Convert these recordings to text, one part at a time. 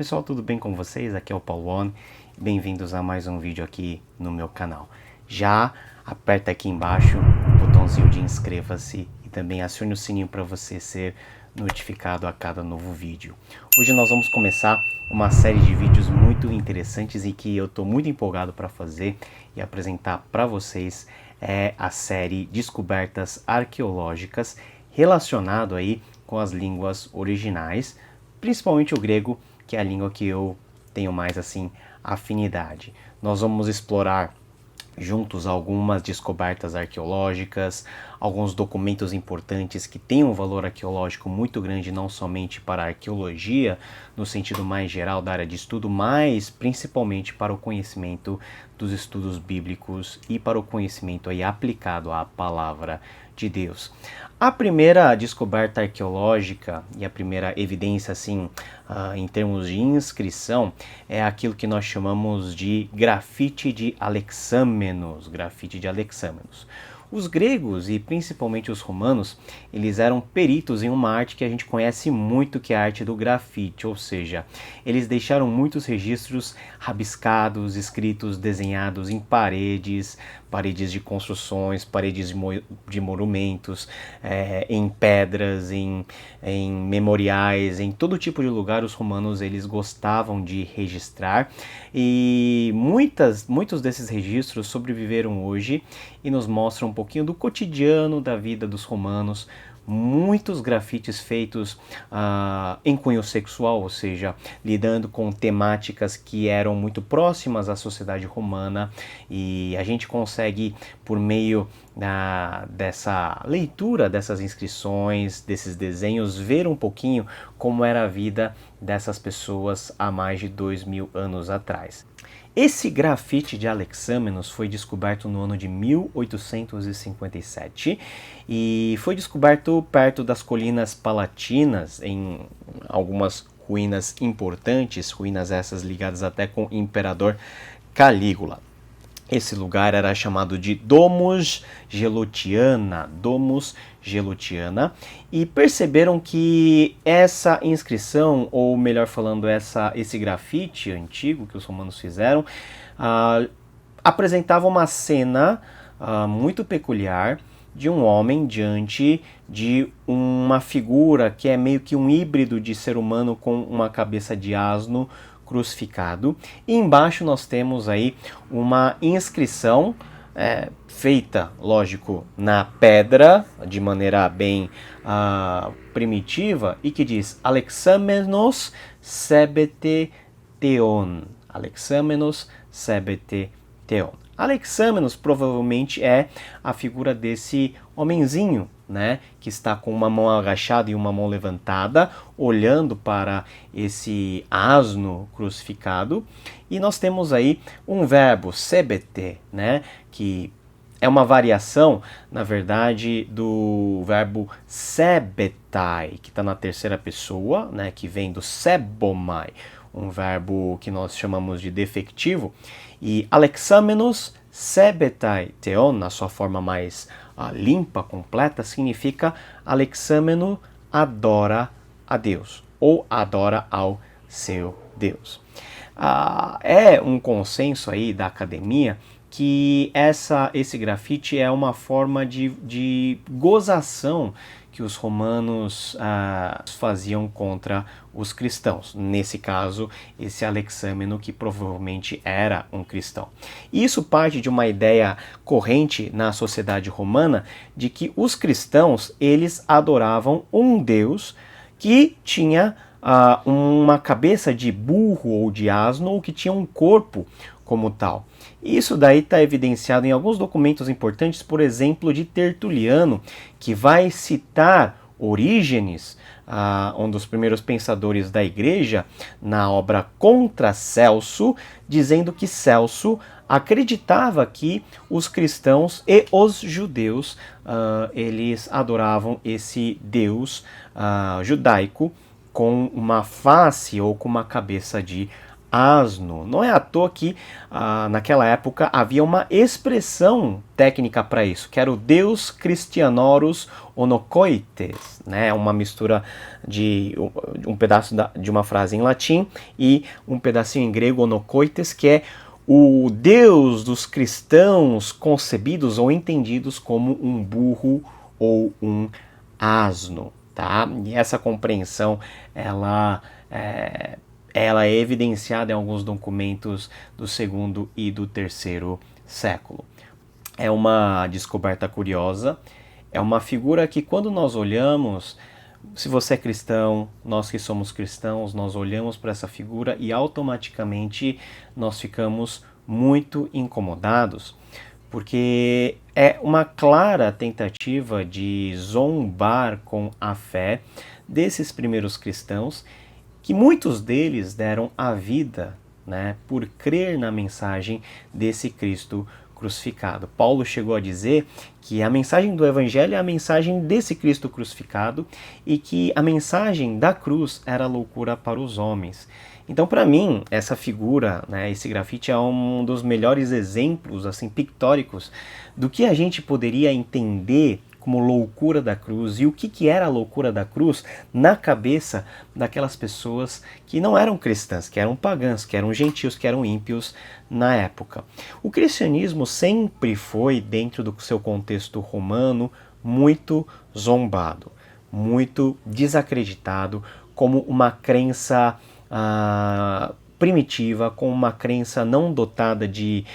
Pessoal, tudo bem com vocês? Aqui é o Paulo. Bem-vindos a mais um vídeo aqui no meu canal. Já aperta aqui embaixo o botãozinho de inscreva-se e também acione o sininho para você ser notificado a cada novo vídeo. Hoje nós vamos começar uma série de vídeos muito interessantes e que eu estou muito empolgado para fazer e apresentar para vocês. É a série Descobertas Arqueológicas relacionado aí com as línguas originais, principalmente o grego, que é a língua que eu tenho mais assim afinidade. Nós vamos explorar juntos algumas descobertas arqueológicas, alguns documentos importantes que têm um valor arqueológico muito grande, não somente para a arqueologia, no sentido mais geral da área de estudo, mas principalmente para o conhecimento dos estudos bíblicos e para o conhecimento aí aplicado à palavra de Deus. A primeira descoberta arqueológica e a primeira evidência assim, em termos de inscrição, é aquilo que nós chamamos de grafite de Alexâmenos. Os gregos e principalmente os romanos, eles eram peritos em uma arte que a gente conhece muito, que é a arte do grafite, ou seja, eles deixaram muitos registros rabiscados, escritos, desenhados em paredes de construções, paredes de monumentos, em pedras, em memoriais, em todo tipo de lugar. Os romanos eles gostavam de registrar e muitos desses registros sobreviveram hoje e nos mostram um pouquinho do cotidiano da vida dos romanos. Muitos grafites feitos em cunho sexual, ou seja, lidando com temáticas que eram muito próximas à sociedade romana, e a gente consegue, por meio dessa leitura dessas inscrições, desses desenhos, ver um pouquinho como era a vida dessas pessoas há mais de 2000 anos atrás. Esse grafite de Alexâmenos foi descoberto no ano de 1857 e foi descoberto perto das colinas Palatinas, em algumas ruínas importantes, ruínas essas ligadas até com o imperador Calígula. Esse lugar era chamado de Domus Gelutiana, e perceberam que essa inscrição, ou melhor falando, esse grafite antigo que os romanos fizeram, apresentava uma cena muito peculiar de um homem diante de uma figura que é meio que um híbrido de ser humano com uma cabeça de asno crucificado, e embaixo nós temos aí uma inscrição feita, lógico, na pedra, de maneira bem primitiva, e que diz Alexâmenos sebete theon. Alexâmenos provavelmente é a figura desse homenzinho, né, que está com uma mão agachada e uma mão levantada, olhando para esse asno crucificado. E nós temos aí um verbo, sebete, né, que é uma variação, na verdade, do verbo sebetai, que está na terceira pessoa, né, que vem do sebomai, um verbo que nós chamamos de defectivo. E Alexâmenos sebetai theon, na sua forma mais limpa, completa, significa Alexâmeno adora a Deus, ou adora ao seu Deus. É um consenso aí da academia que esse grafite é uma forma de gozação que os romanos faziam contra os cristãos. Nesse caso, esse Alexâmeno, que provavelmente era um cristão. Isso parte de uma ideia corrente na sociedade romana de que os cristãos eles adoravam um Deus que tinha uma cabeça de burro ou de asno, ou que tinha um corpo como tal. Isso daí está evidenciado em alguns documentos importantes, por exemplo, de Tertuliano, que vai citar Orígenes, um dos primeiros pensadores da igreja, na obra Contra Celso, dizendo que Celso acreditava que os cristãos e os judeus eles adoravam esse Deus judaico com uma face ou com uma cabeça de asno. Não é à toa que naquela época havia uma expressão técnica para isso, que era o Deus Christianoros Onokoites, né? Uma mistura de um pedaço de uma frase em latim e um pedacinho em grego, Onokoites, que é o Deus dos cristãos concebidos ou entendidos como um burro ou um asno, tá? E essa compreensão, ela é evidenciada em alguns documentos do segundo e do terceiro século. É uma descoberta curiosa, é uma figura que quando nós olhamos, se você é cristão, nós que somos cristãos, nós olhamos para essa figura e automaticamente nós ficamos muito incomodados, porque é uma clara tentativa de zombar com a fé desses primeiros cristãos, que muitos deles deram a vida, né, por crer na mensagem desse Cristo crucificado. Paulo chegou a dizer que a mensagem do Evangelho é a mensagem desse Cristo crucificado e que a mensagem da cruz era loucura para os homens. Então, para mim, essa figura, né, esse grafite é um dos melhores exemplos assim pictóricos do que a gente poderia entender como loucura da cruz e o que era a loucura da cruz na cabeça daquelas pessoas que não eram cristãs, que eram pagãs, que eram gentios, que eram ímpios na época. O cristianismo sempre foi, dentro do seu contexto romano, muito zombado, muito desacreditado, como uma crença primitiva, com uma crença não dotada de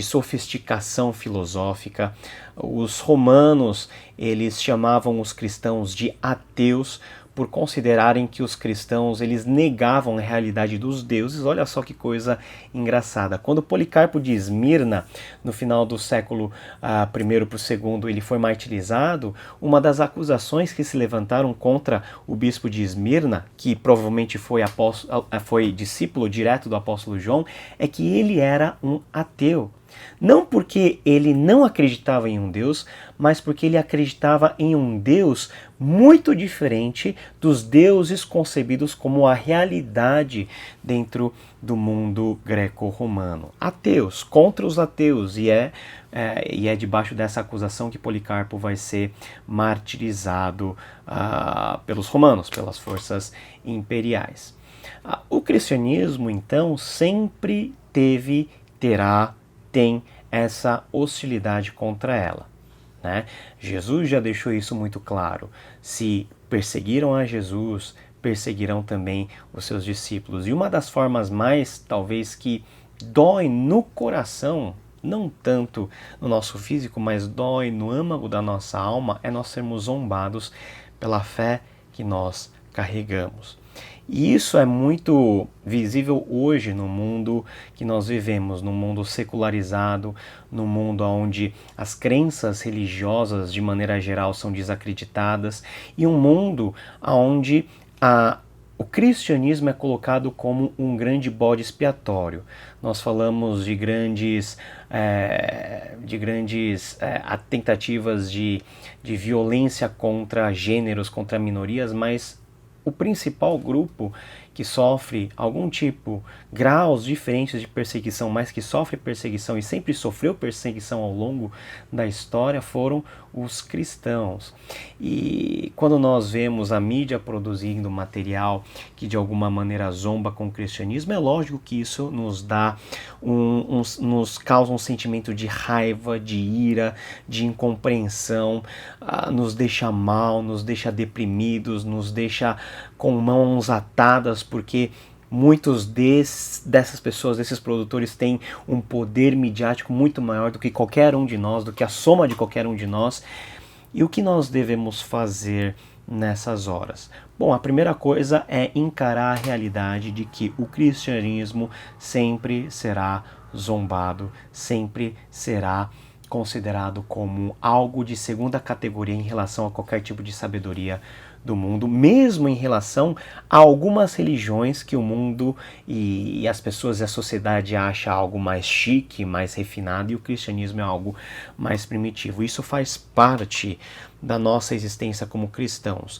sofisticação filosófica. Os romanos, eles chamavam os cristãos de ateus por considerarem que os cristãos eles negavam a realidade dos deuses. Olha só que coisa engraçada. Quando Policarpo de Esmirna, no final do século I para o segundo, ele foi martirizado, uma das acusações que se levantaram contra o bispo de Esmirna, que provavelmente foi discípulo direto do apóstolo João, é que ele era um ateu. Não porque ele não acreditava em um Deus, mas porque ele acreditava em um Deus muito diferente dos deuses concebidos como a realidade dentro do mundo greco-romano. Ateus, contra os ateus, e é debaixo dessa acusação que Policarpo vai ser martirizado pelos romanos, pelas forças imperiais. O cristianismo, então, sempre tem essa hostilidade contra ela, né? Jesus já deixou isso muito claro. Se perseguiram a Jesus, perseguirão também os seus discípulos. E uma das formas mais, talvez, que dói no coração, não tanto no nosso físico, mas dói no âmago da nossa alma, é nós sermos zombados pela fé que nós carregamos. E isso é muito visível hoje no mundo que nós vivemos, no mundo secularizado, no mundo onde as crenças religiosas de maneira geral são desacreditadas, e um mundo onde o cristianismo é colocado como um grande bode expiatório. Nós falamos de grandes tentativas de violência contra gêneros, contra minorias, mas o principal grupo que sofre algum tipo, graus diferentes de perseguição, mas que sofre perseguição e sempre sofreu perseguição ao longo da história, foram os cristãos. E quando nós vemos a mídia produzindo material que de alguma maneira zomba com o cristianismo, é lógico que isso nos dá nos causa um sentimento de raiva, de ira, de incompreensão, nos deixa mal, nos deixa deprimidos, nos deixa com mãos atadas, porque muitos dessas pessoas, desses produtores, têm um poder midiático muito maior do que qualquer um de nós, do que a soma de qualquer um de nós. E o que nós devemos fazer nessas horas? Bom, a primeira coisa é encarar a realidade de que o cristianismo sempre será zombado, sempre será considerado como algo de segunda categoria em relação a qualquer tipo de sabedoria do mundo, mesmo em relação a algumas religiões que o mundo e as pessoas e a sociedade acham algo mais chique, mais refinado, e o cristianismo é algo mais primitivo. Isso faz parte da nossa existência como cristãos.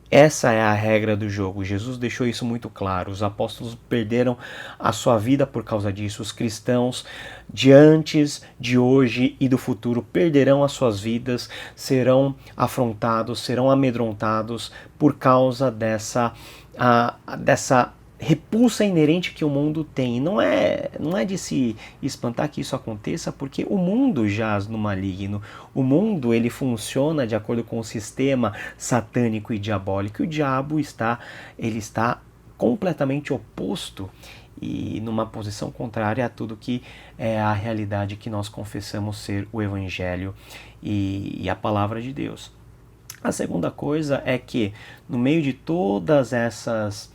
Essa é a regra do jogo. Jesus deixou isso muito claro. Os apóstolos perderam a sua vida por causa disso. Os cristãos de antes, de hoje e do futuro perderão as suas vidas, serão afrontados, serão amedrontados por causa dessa repulsa inerente que o mundo tem. Não é de se espantar que isso aconteça, porque o mundo jaz no maligno. O mundo, ele funciona de acordo com o sistema satânico e diabólico. O diabo ele está completamente oposto e numa posição contrária a tudo que é a realidade que nós confessamos ser o Evangelho e a palavra de Deus. A segunda coisa é que, no meio de todas essas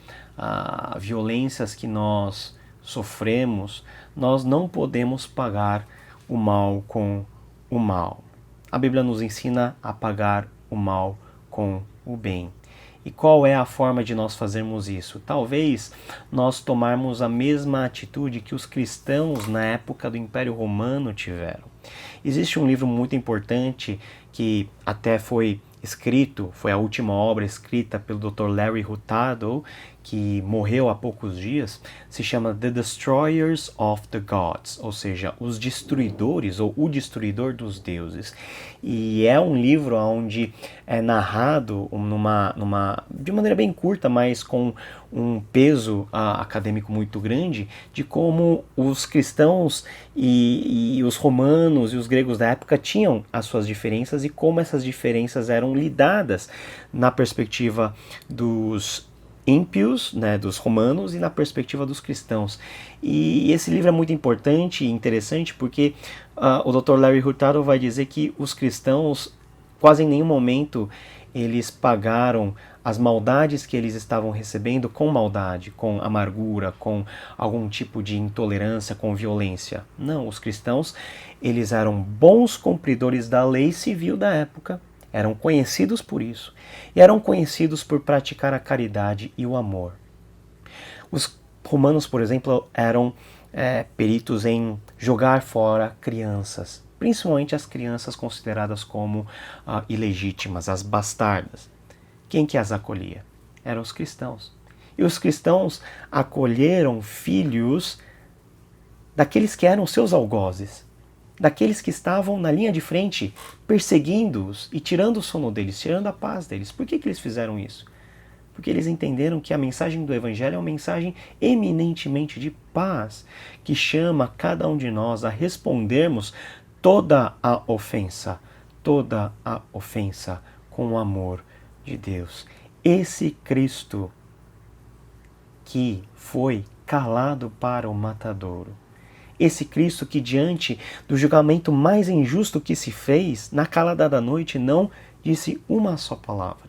violências que nós sofremos, nós não podemos pagar o mal com o mal. A Bíblia nos ensina a pagar o mal com o bem. E qual é a forma de nós fazermos isso? Talvez nós tomarmos a mesma atitude que os cristãos na época do Império Romano tiveram. Existe um livro muito importante que até foi a última obra escrita pelo Dr. Larry Hurtado, que morreu há poucos dias, se chama The Destroyers of the Gods, ou seja, os destruidores ou o destruidor dos deuses. E é um livro onde é narrado de maneira bem curta, mas com um peso acadêmico muito grande, de como os cristãos e os romanos e os gregos da época tinham as suas diferenças e como essas diferenças eram lidadas na perspectiva dos ímpios, né, dos romanos, e na perspectiva dos cristãos. E esse livro é muito importante e interessante porque o Dr. Larry Hurtado vai dizer que os cristãos quase em nenhum momento eles pagaram as maldades que eles estavam recebendo com maldade, com amargura, com algum tipo de intolerância, com violência. Não, os cristãos, eles eram bons cumpridores da lei civil da época, eram conhecidos por isso, e eram conhecidos por praticar a caridade e o amor. Os romanos, por exemplo, eram peritos em jogar fora crianças, principalmente as crianças consideradas como ilegítimas, as bastardas. Quem que as acolhia? Eram os cristãos. E os cristãos acolheram filhos daqueles que eram seus algozes, daqueles que estavam na linha de frente, perseguindo-os e tirando o sono deles, tirando a paz deles. Por que eles fizeram isso? Porque eles entenderam que a mensagem do Evangelho é uma mensagem eminentemente de paz, que chama cada um de nós a respondermos toda a ofensa com o amor de Deus. Esse Cristo que foi calado para o matadouro, esse Cristo que diante do julgamento mais injusto que se fez, na calada da noite não disse uma só palavra.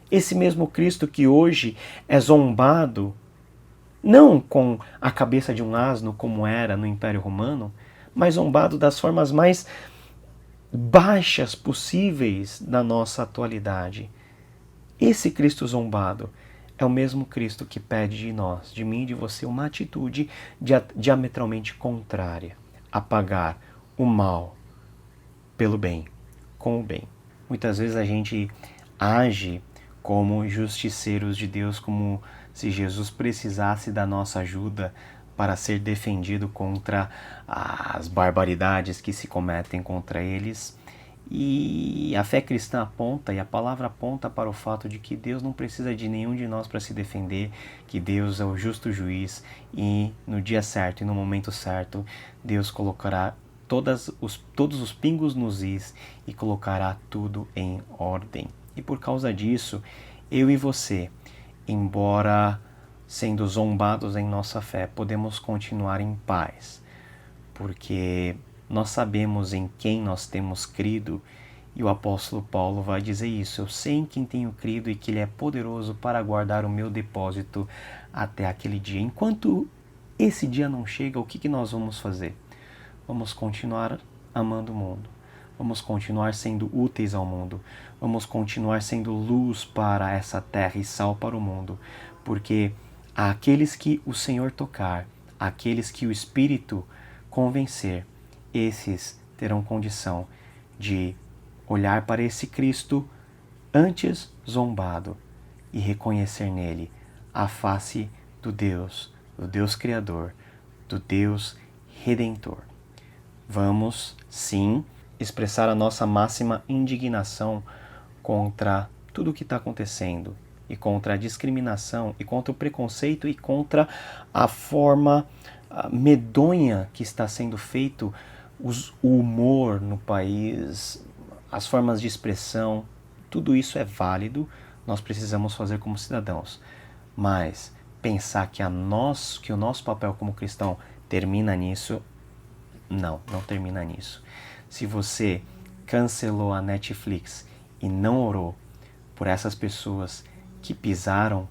Esse mesmo Cristo que hoje é zombado, não com a cabeça de um asno como era no Império Romano, mas zombado das formas mais baixas possíveis da nossa atualidade. Esse Cristo zombado é o mesmo Cristo que pede de nós, de mim e de você, uma atitude diametralmente contrária, a pagar o mal pelo bem, com o bem. Muitas vezes a gente age como justiceiros de Deus, como se Jesus precisasse da nossa ajuda para ser defendido contra as barbaridades que se cometem contra eles. E a fé cristã aponta, e a palavra aponta para o fato de que Deus não precisa de nenhum de nós para se defender, que Deus é o justo juiz e no dia certo e no momento certo, Deus colocará todos os pingos nos is e colocará tudo em ordem. E por causa disso, eu e você, embora sendo zombados em nossa fé, podemos continuar em paz, porque nós sabemos em quem nós temos crido, e o apóstolo Paulo vai dizer isso: eu sei em quem tenho crido e que ele é poderoso para guardar o meu depósito até aquele dia. Enquanto esse dia não chega, o que nós vamos fazer? Vamos continuar amando o mundo, vamos continuar sendo úteis ao mundo, vamos continuar sendo luz para essa terra e sal para o mundo, porque aqueles que o Senhor tocar, aqueles que o Espírito convencer, esses terão condição de olhar para esse Cristo antes zombado e reconhecer nele a face do Deus Criador, do Deus Redentor. Vamos, sim, expressar a nossa máxima indignação contra tudo o que está acontecendo, e contra a discriminação, e contra o preconceito, e contra a forma medonha que está sendo feito o humor no país, as formas de expressão. Tudo isso é válido, nós precisamos fazer como cidadãos, mas pensar que o nosso papel como cristão termina nisso, não termina nisso. Se você cancelou a Netflix e não orou por essas pessoas que pisaram,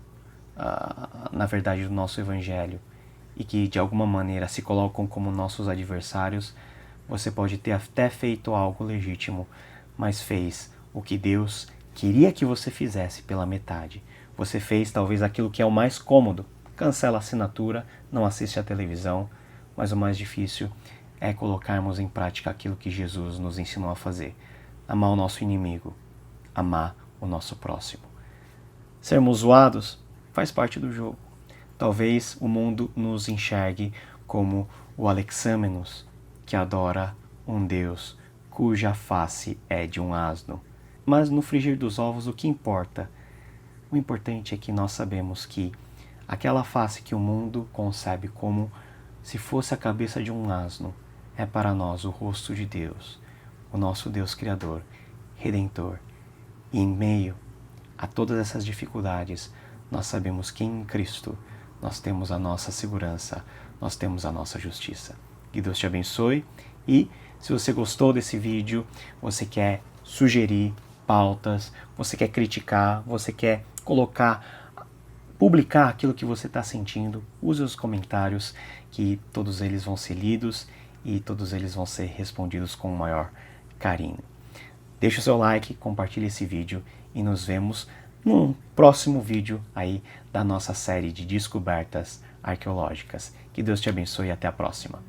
na verdade, do nosso evangelho e que de alguma maneira se colocam como nossos adversários, você pode ter até feito algo legítimo, mas fez o que Deus queria que você fizesse pela metade. Você fez talvez aquilo que é o mais cômodo: cancela a assinatura, não assiste a televisão, mas o mais difícil é colocarmos em prática aquilo que Jesus nos ensinou a fazer: amar o nosso inimigo, amar o nosso próximo. Sermos zoados faz parte do jogo. Talvez o mundo nos enxergue como o Alexamenos, que adora um Deus cuja face é de um asno. Mas no frigir dos ovos, o que importa? O importante é que nós sabemos que aquela face que o mundo concebe como se fosse a cabeça de um asno é para nós o rosto de Deus, o nosso Deus Criador, Redentor. E em meio a todas essas dificuldades, nós sabemos que em Cristo nós temos a nossa segurança, nós temos a nossa justiça. Que Deus te abençoe, e se você gostou desse vídeo, você quer sugerir pautas, você quer criticar, você quer publicar aquilo que você está sentindo, use os comentários, que todos eles vão ser lidos e todos eles vão ser respondidos com o maior carinho. Deixe o seu like, compartilhe esse vídeo e nos vemos num próximo vídeo aí da nossa série de descobertas arqueológicas. Que Deus te abençoe e até a próxima.